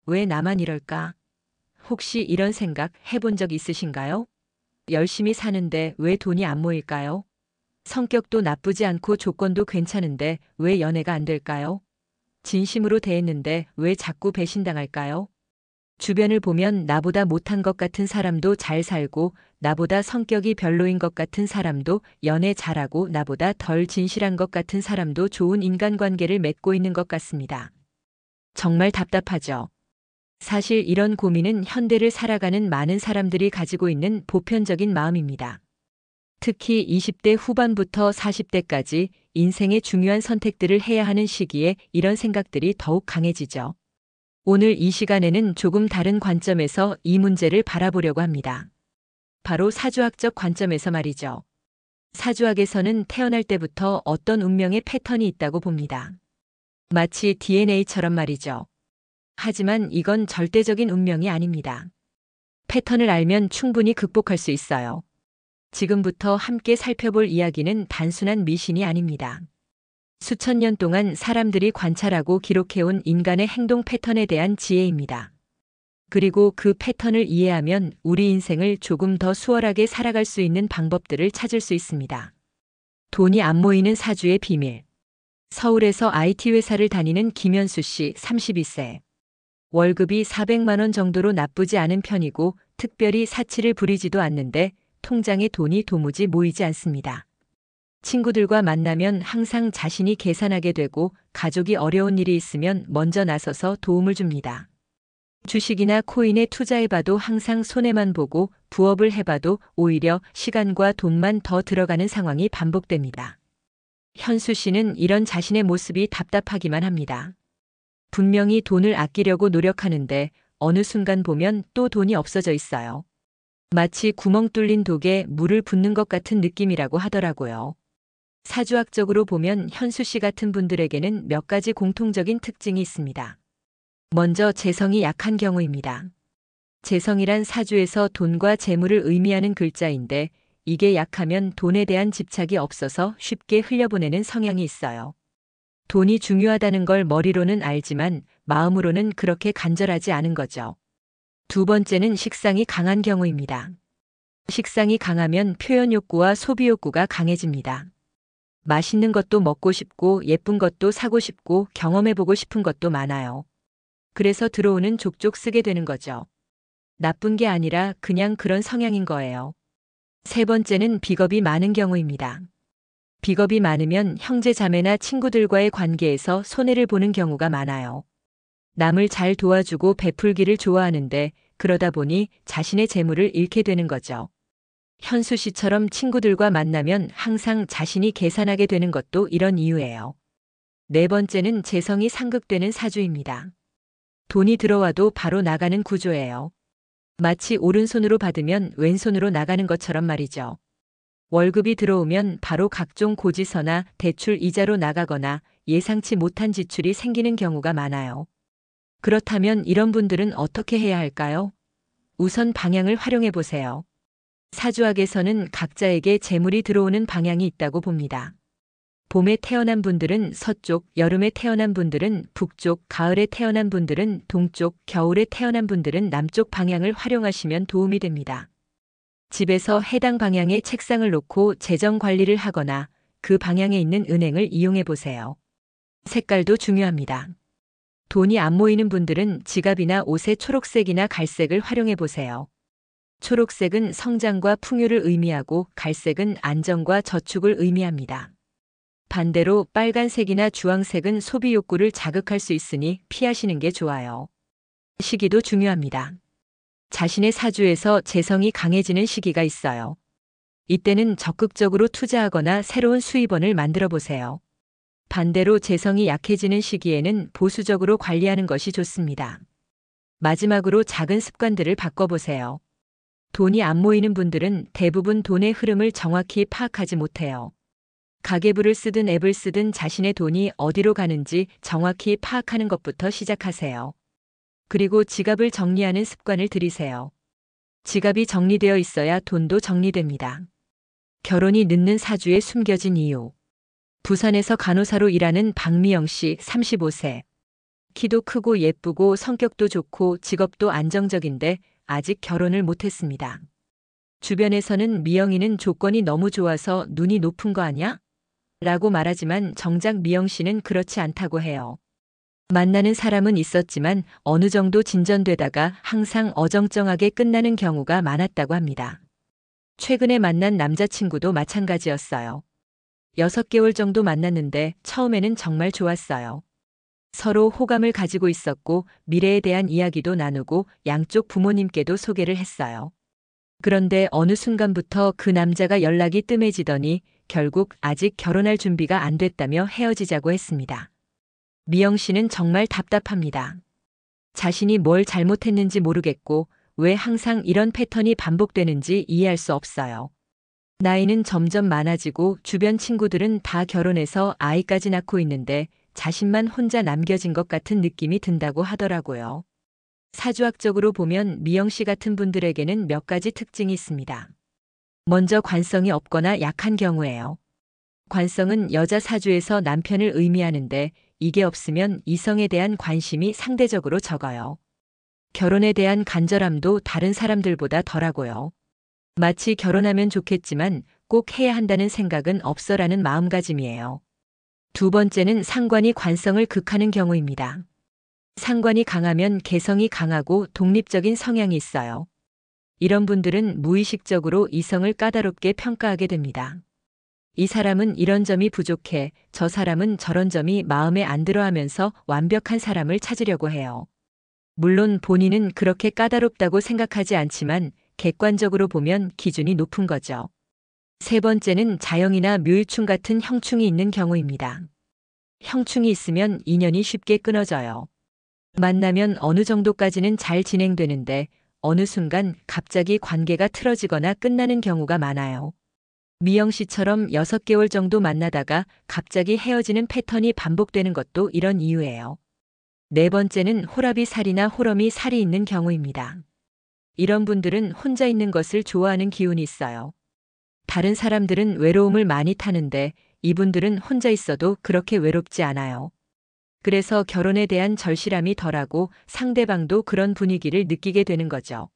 왜 나만 이럴까? 혹시 이런 생각 해본 적 있으신가요? 열심히 사는데 왜 돈이 안 모일까요? 성격도 나쁘지 않고 조건도 괜찮은데 왜 연애가 안 될까요? 진심으로 대했는데 왜 자꾸 배신당할까요? 주변을 보면 나보다 못한 것 같은 사람도 잘 살고 나보다 성격이 별로인 것 같은 사람도 연애 잘하고 나보다 덜 진실한 것 같은 사람도 좋은 인간관계를 맺고 있는 것 같습니다. 정말 답답하죠. 사실 이런 고민은 현대를 살아가는 많은 사람들이 가지고 있는 보편적인 마음입니다. 특히 20대 후반부터 40대까지 인생의 중요한 선택들을 해야 하는 시기에 이런 생각들이 더욱 강해지죠. 오늘 이 시간에는 조금 다른 관점에서 이 문제를 바라보려고 합니다. 바로 사주학적 관점에서 말이죠. 사주학에서는 태어날 때부터 어떤 운명의 패턴이 있다고 봅니다. 마치 DNA처럼 말이죠. 하지만 이건 절대적인 운명이 아닙니다. 패턴을 알면 충분히 극복할 수 있어요. 지금부터 함께 살펴볼 이야기는 단순한 미신이 아닙니다. 수천 년 동안 사람들이 관찰하고 기록해온 인간의 행동 패턴에 대한 지혜입니다. 그리고 그 패턴을 이해하면 우리 인생을 조금 더 수월하게 살아갈 수 있는 방법들을 찾을 수 있습니다. 돈이 안 모이는 사주의 비밀. 서울에서 IT 회사를 다니는 김현수 씨 32세. 월급이 400만 원 정도로 나쁘지 않은 편이고 특별히 사치를 부리지도 않는데 통장에 돈이 도무지 모이지 않습니다. 친구들과 만나면 항상 자신이 계산하게 되고 가족이 어려운 일이 있으면 먼저 나서서 도움을 줍니다. 주식이나 코인에 투자해봐도 항상 손해만 보고 부업을 해봐도 오히려 시간과 돈만 더 들어가는 상황이 반복됩니다. 현수 씨는 이런 자신의 모습이 답답하기만 합니다. 분명히 돈을 아끼려고 노력하는데 어느 순간 보면 또 돈이 없어져 있어요. 마치 구멍 뚫린 독에 물을 붓는 것 같은 느낌이라고 하더라고요. 사주학적으로 보면 현수 씨 같은 분들에게는 몇 가지 공통적인 특징이 있습니다. 먼저 재성이 약한 경우입니다. 재성이란 사주에서 돈과 재물을 의미하는 글자인데 이게 약하면 돈에 대한 집착이 없어서 쉽게 흘려보내는 성향이 있어요. 돈이 중요하다는 걸 머리로는 알지만 마음으로는 그렇게 간절하지 않은 거죠. 두 번째는 식상이 강한 경우입니다. 식상이 강하면 표현 욕구와 소비 욕구가 강해집니다. 맛있는 것도 먹고 싶고 예쁜 것도 사고 싶고 경험해보고 싶은 것도 많아요. 그래서 들어오는 족족 쓰게 되는 거죠. 나쁜 게 아니라 그냥 그런 성향인 거예요. 세 번째는 비겁이 많은 경우입니다. 비겁이 많으면 형제 자매나 친구들과의 관계에서 손해를 보는 경우가 많아요. 남을 잘 도와주고 베풀기를 좋아하는데 그러다 보니 자신의 재물을 잃게 되는 거죠. 현수 씨처럼 친구들과 만나면 항상 자신이 계산하게 되는 것도 이런 이유예요. 네 번째는 재성이 상극되는 사주입니다. 돈이 들어와도 바로 나가는 구조예요. 마치 오른손으로 받으면 왼손으로 나가는 것처럼 말이죠. 월급이 들어오면 바로 각종 고지서나 대출 이자로 나가거나 예상치 못한 지출이 생기는 경우가 많아요. 그렇다면 이런 분들은 어떻게 해야 할까요? 우선 방향을 활용해 보세요. 사주학에서는 각자에게 재물이 들어오는 방향이 있다고 봅니다. 봄에 태어난 분들은 서쪽, 여름에 태어난 분들은 북쪽, 가을에 태어난 분들은 동쪽, 겨울에 태어난 분들은 남쪽 방향을 활용하시면 도움이 됩니다. 집에서 해당 방향에 책상을 놓고 재정 관리를 하거나 그 방향에 있는 은행을 이용해 보세요. 색깔도 중요합니다. 돈이 안 모이는 분들은 지갑이나 옷에 초록색이나 갈색을 활용해 보세요. 초록색은 성장과 풍요를 의미하고 갈색은 안정과 저축을 의미합니다. 반대로 빨간색이나 주황색은 소비 욕구를 자극할 수 있으니 피하시는 게 좋아요. 시기도 중요합니다. 자신의 사주에서 재성이 강해지는 시기가 있어요. 이때는 적극적으로 투자하거나 새로운 수입원을 만들어 보세요. 반대로 재성이 약해지는 시기에는 보수적으로 관리하는 것이 좋습니다. 마지막으로 작은 습관들을 바꿔보세요. 돈이 안 모이는 분들은 대부분 돈의 흐름을 정확히 파악하지 못해요. 가계부를 쓰든 앱을 쓰든 자신의 돈이 어디로 가는지 정확히 파악하는 것부터 시작하세요. 그리고 지갑을 정리하는 습관을 들이세요. 지갑이 정리되어 있어야 돈도 정리됩니다. 결혼이 늦는 사주에 숨겨진 이유. 부산에서 간호사로 일하는 박미영 씨 35세. 키도 크고 예쁘고 성격도 좋고 직업도 안정적인데 아직 결혼을 못했습니다. 주변에서는 미영이는 조건이 너무 좋아서 눈이 높은 거 아냐? 라고 말하지만 정작 미영 씨는 그렇지 않다고 해요. 만나는 사람은 있었지만 어느 정도 진전되다가 항상 어정쩡하게 끝나는 경우가 많았다고 합니다. 최근에 만난 남자친구도 마찬가지였어요. 6개월 정도 만났는데 처음에는 정말 좋았어요. 서로 호감을 가지고 있었고 미래에 대한 이야기도 나누고 양쪽 부모님께도 소개를 했어요. 그런데 어느 순간부터 그 남자가 연락이 뜸해지더니 결국 아직 결혼할 준비가 안 됐다며 헤어지자고 했습니다. 미영 씨는 정말 답답합니다. 자신이 뭘 잘못했는지 모르겠고 왜 항상 이런 패턴이 반복되는지 이해할 수 없어요. 나이는 점점 많아지고 주변 친구들은 다 결혼해서 아이까지 낳고 있는데 자신만 혼자 남겨진 것 같은 느낌이 든다고 하더라고요. 사주학적으로 보면 미영 씨 같은 분들에게는 몇 가지 특징이 있습니다. 먼저 관성이 없거나 약한 경우예요. 관성은 여자 사주에서 남편을 의미하는데 이게 없으면 이성에 대한 관심이 상대적으로 적어요. 결혼에 대한 간절함도 다른 사람들보다 덜하고요. 마치 결혼하면 좋겠지만 꼭 해야 한다는 생각은 없어라는 마음가짐이에요. 두 번째는 상관이 관성을 극하는 경우입니다. 상관이 강하면 개성이 강하고 독립적인 성향이 있어요. 이런 분들은 무의식적으로 이성을 까다롭게 평가하게 됩니다. 이 사람은 이런 점이 부족해, 저 사람은 저런 점이 마음에 안 들어 하면서 완벽한 사람을 찾으려고 해요. 물론 본인은 그렇게 까다롭다고 생각하지 않지만 객관적으로 보면 기준이 높은 거죠. 세 번째는 자영이나 묘유충 같은 형충이 있는 경우입니다. 형충이 있으면 인연이 쉽게 끊어져요. 만나면 어느 정도까지는 잘 진행되는데 어느 순간 갑자기 관계가 틀어지거나 끝나는 경우가 많아요. 미영 씨처럼 6개월 정도 만나다가 갑자기 헤어지는 패턴이 반복되는 것도 이런 이유예요. 네 번째는 호랍이 살이나 호럼이 살이 있는 경우입니다. 이런 분들은 혼자 있는 것을 좋아하는 기운이 있어요. 다른 사람들은 외로움을 많이 타는데 이분들은 혼자 있어도 그렇게 외롭지 않아요. 그래서 결혼에 대한 절실함이 덜하고 상대방도 그런 분위기를 느끼게 되는 거죠.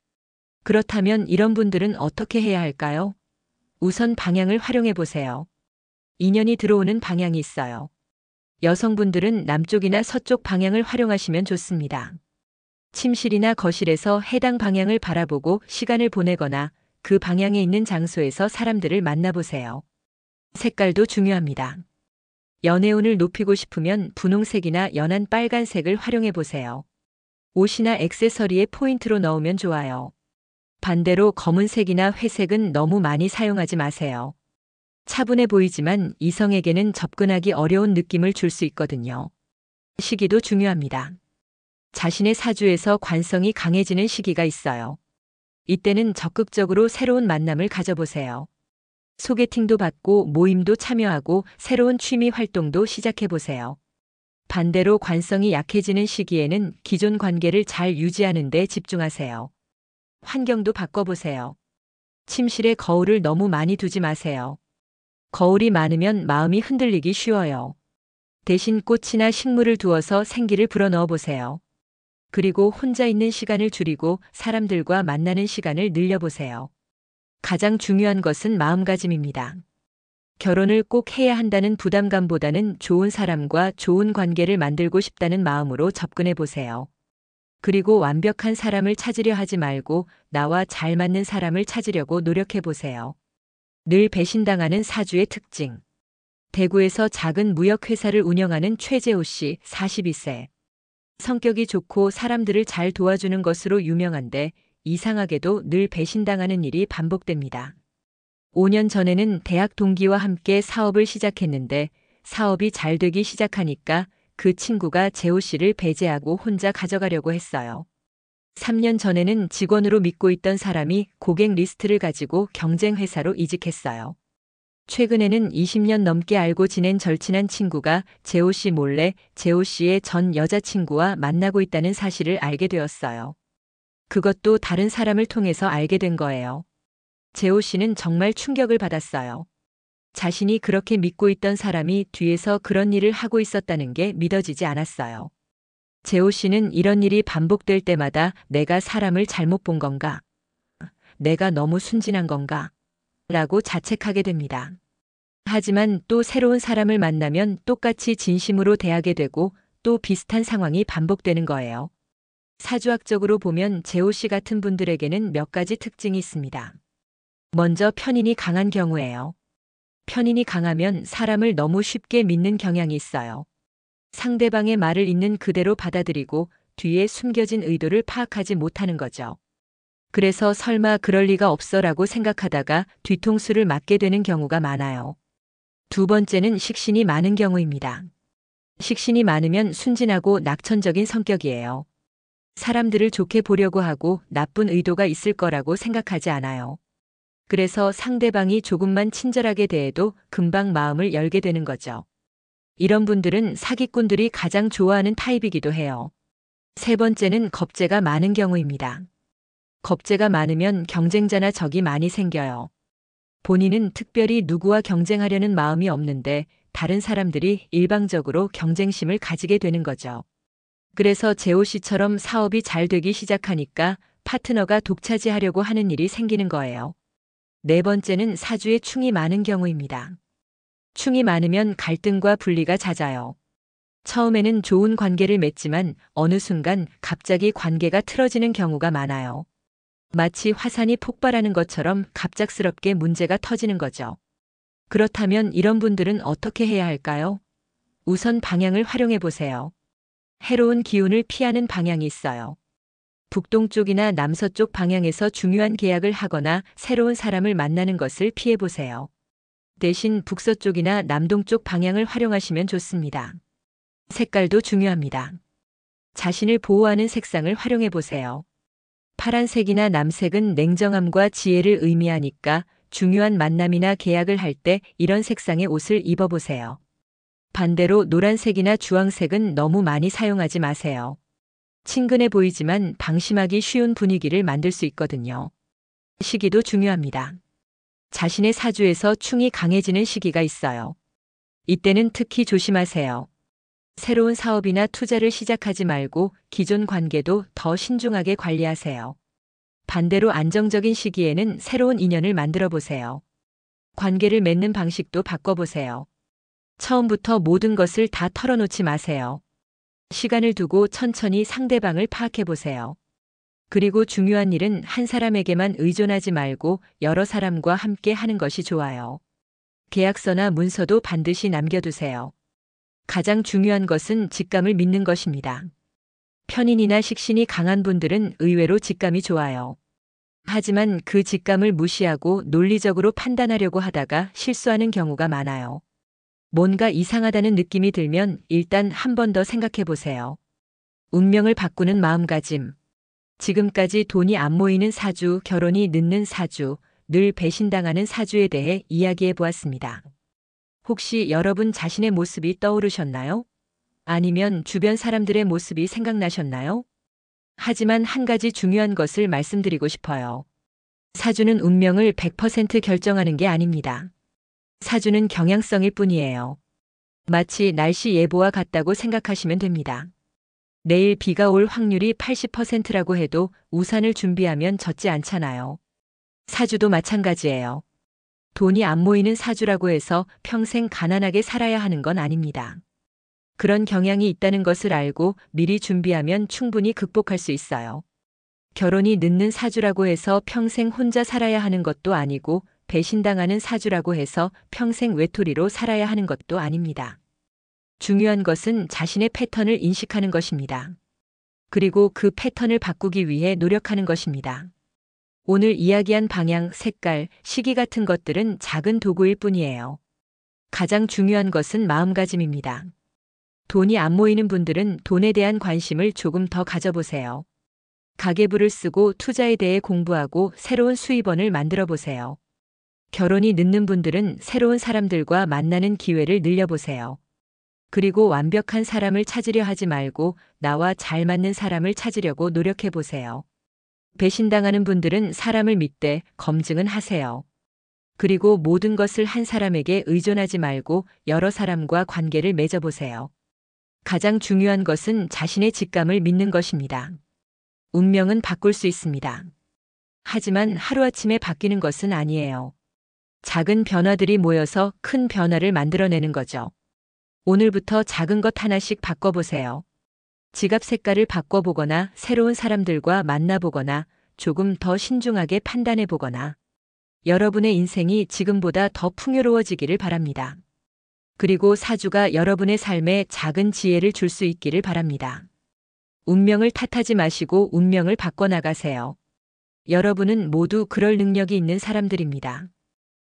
그렇다면 이런 분들은 어떻게 해야 할까요? 우선 방향을 활용해 보세요. 인연이 들어오는 방향이 있어요. 여성분들은 남쪽이나 서쪽 방향을 활용하시면 좋습니다. 침실이나 거실에서 해당 방향을 바라보고 시간을 보내거나 그 방향에 있는 장소에서 사람들을 만나보세요. 색깔도 중요합니다. 연애운을 높이고 싶으면 분홍색이나 연한 빨간색을 활용해 보세요. 옷이나 액세서리에 포인트로 넣으면 좋아요. 반대로 검은색이나 회색은 너무 많이 사용하지 마세요. 차분해 보이지만 이성에게는 접근하기 어려운 느낌을 줄 수 있거든요. 시기도 중요합니다. 자신의 사주에서 관성이 강해지는 시기가 있어요. 이때는 적극적으로 새로운 만남을 가져보세요. 소개팅도 받고 모임도 참여하고 새로운 취미 활동도 시작해보세요. 반대로 관성이 약해지는 시기에는 기존 관계를 잘 유지하는 데 집중하세요. 환경도 바꿔보세요. 침실에 거울을 너무 많이 두지 마세요. 거울이 많으면 마음이 흔들리기 쉬워요. 대신 꽃이나 식물을 두어서 생기를 불어넣어 보세요. 그리고 혼자 있는 시간을 줄이고 사람들과 만나는 시간을 늘려보세요. 가장 중요한 것은 마음가짐입니다. 결혼을 꼭 해야 한다는 부담감보다는 좋은 사람과 좋은 관계를 만들고 싶다는 마음으로 접근해 보세요. 그리고 완벽한 사람을 찾으려 하지 말고 나와 잘 맞는 사람을 찾으려고 노력해 보세요. 늘 배신당하는 사주의 특징. 대구에서 작은 무역회사를 운영하는 최재호 씨 42세. 성격이 좋고 사람들을 잘 도와주는 것으로 유명한데 이상하게도 늘 배신당하는 일이 반복됩니다. 5년 전에는 대학 동기와 함께 사업을 시작했는데 사업이 잘 되기 시작하니까 그 친구가 재호 씨를 배제하고 혼자 가져가려고 했어요. 3년 전에는 직원으로 믿고 있던 사람이 고객 리스트를 가지고 경쟁 회사로 이직했어요. 최근에는 20년 넘게 알고 지낸 절친한 친구가 재호 씨 몰래 재호 씨의 전 여자친구와 만나고 있다는 사실을 알게 되었어요. 그것도 다른 사람을 통해서 알게 된 거예요. 재호 씨는 정말 충격을 받았어요. 자신이 그렇게 믿고 있던 사람이 뒤에서 그런 일을 하고 있었다는 게 믿어지지 않았어요. 재호 씨는 이런 일이 반복될 때마다 내가 사람을 잘못 본 건가? 내가 너무 순진한 건가? 라고 자책하게 됩니다. 하지만 또 새로운 사람을 만나면 똑같이 진심으로 대하게 되고 또 비슷한 상황이 반복되는 거예요. 사주학적으로 보면 재호 씨 같은 분들에게는 몇 가지 특징이 있습니다. 먼저 편인이 강한 경우예요. 편인이 강하면 사람을 너무 쉽게 믿는 경향이 있어요. 상대방의 말을 있는 그대로 받아들이고 뒤에 숨겨진 의도를 파악하지 못하는 거죠. 그래서 설마 그럴 리가 없어라고 생각하다가 뒤통수를 맞게 되는 경우가 많아요. 두 번째는 식신이 많은 경우입니다. 식신이 많으면 순진하고 낙천적인 성격이에요. 사람들을 좋게 보려고 하고 나쁜 의도가 있을 거라고 생각하지 않아요. 그래서 상대방이 조금만 친절하게 대해도 금방 마음을 열게 되는 거죠. 이런 분들은 사기꾼들이 가장 좋아하는 타입이기도 해요. 세 번째는 겁재가 많은 경우입니다. 겁재가 많으면 경쟁자나 적이 많이 생겨요. 본인은 특별히 누구와 경쟁하려는 마음이 없는데 다른 사람들이 일방적으로 경쟁심을 가지게 되는 거죠. 그래서 재호 씨처럼 사업이 잘 되기 시작하니까 파트너가 독차지하려고 하는 일이 생기는 거예요. 네 번째는 사주에 충이 많은 경우입니다. 충이 많으면 갈등과 분리가 잦아요. 처음에는 좋은 관계를 맺지만 어느 순간 갑자기 관계가 틀어지는 경우가 많아요. 마치 화산이 폭발하는 것처럼 갑작스럽게 문제가 터지는 거죠. 그렇다면 이런 분들은 어떻게 해야 할까요? 우선 방향을 활용해 보세요. 해로운 기운을 피하는 방향이 있어요. 북동쪽이나 남서쪽 방향에서 중요한 계약을 하거나 새로운 사람을 만나는 것을 피해 보세요. 대신 북서쪽이나 남동쪽 방향을 활용하시면 좋습니다. 색깔도 중요합니다. 자신을 보호하는 색상을 활용해 보세요. 파란색이나 남색은 냉정함과 지혜를 의미하니까 중요한 만남이나 계약을 할 때 이런 색상의 옷을 입어보세요. 반대로 노란색이나 주황색은 너무 많이 사용하지 마세요. 친근해 보이지만 방심하기 쉬운 분위기를 만들 수 있거든요. 시기도 중요합니다. 자신의 사주에서 충이 강해지는 시기가 있어요. 이때는 특히 조심하세요. 새로운 사업이나 투자를 시작하지 말고 기존 관계도 더 신중하게 관리하세요. 반대로 안정적인 시기에는 새로운 인연을 만들어 보세요. 관계를 맺는 방식도 바꿔보세요. 처음부터 모든 것을 다 털어놓지 마세요. 시간을 두고 천천히 상대방을 파악해 보세요. 그리고 중요한 일은 한 사람에게만 의존하지 말고 여러 사람과 함께 하는 것이 좋아요. 계약서나 문서도 반드시 남겨두세요. 가장 중요한 것은 직감을 믿는 것입니다. 편인이나 식신이 강한 분들은 의외로 직감이 좋아요. 하지만 그 직감을 무시하고 논리적으로 판단하려고 하다가 실수하는 경우가 많아요. 뭔가 이상하다는 느낌이 들면 일단 한 번 더 생각해 보세요. 운명을 바꾸는 마음가짐. 지금까지 돈이 안 모이는 사주, 결혼이 늦는 사주, 늘 배신당하는 사주에 대해 이야기해 보았습니다. 혹시 여러분 자신의 모습이 떠오르셨나요? 아니면 주변 사람들의 모습이 생각나셨나요? 하지만 한 가지 중요한 것을 말씀드리고 싶어요. 사주는 운명을 100% 결정하는 게 아닙니다. 사주는 경향성일 뿐이에요. 마치 날씨 예보와 같다고 생각하시면 됩니다. 내일 비가 올 확률이 80%라고 해도 우산을 준비하면 젖지 않잖아요. 사주도 마찬가지예요. 돈이 안 모이는 사주라고 해서 평생 가난하게 살아야 하는 건 아닙니다. 그런 경향이 있다는 것을 알고 미리 준비하면 충분히 극복할 수 있어요. 결혼이 늦는 사주라고 해서 평생 혼자 살아야 하는 것도 아니고 배신당하는 사주라고 해서 평생 외톨이로 살아야 하는 것도 아닙니다. 중요한 것은 자신의 패턴을 인식하는 것입니다. 그리고 그 패턴을 바꾸기 위해 노력하는 것입니다. 오늘 이야기한 방향, 색깔, 시기 같은 것들은 작은 도구일 뿐이에요. 가장 중요한 것은 마음가짐입니다. 돈이 안 모이는 분들은 돈에 대한 관심을 조금 더 가져보세요. 가계부를 쓰고 투자에 대해 공부하고 새로운 수입원을 만들어 보세요. 결혼이 늦는 분들은 새로운 사람들과 만나는 기회를 늘려보세요. 그리고 완벽한 사람을 찾으려 하지 말고 나와 잘 맞는 사람을 찾으려고 노력해 보세요. 배신당하는 분들은 사람을 믿되 검증은 하세요. 그리고 모든 것을 한 사람에게 의존하지 말고 여러 사람과 관계를 맺어보세요. 가장 중요한 것은 자신의 직감을 믿는 것입니다. 운명은 바꿀 수 있습니다. 하지만 하루아침에 바뀌는 것은 아니에요. 작은 변화들이 모여서 큰 변화를 만들어내는 거죠. 오늘부터 작은 것 하나씩 바꿔보세요. 지갑 색깔을 바꿔보거나 새로운 사람들과 만나보거나 조금 더 신중하게 판단해보거나 여러분의 인생이 지금보다 더 풍요로워지기를 바랍니다. 그리고 사주가 여러분의 삶에 작은 지혜를 줄 수 있기를 바랍니다. 운명을 탓하지 마시고 운명을 바꿔나가세요. 여러분은 모두 그럴 능력이 있는 사람들입니다.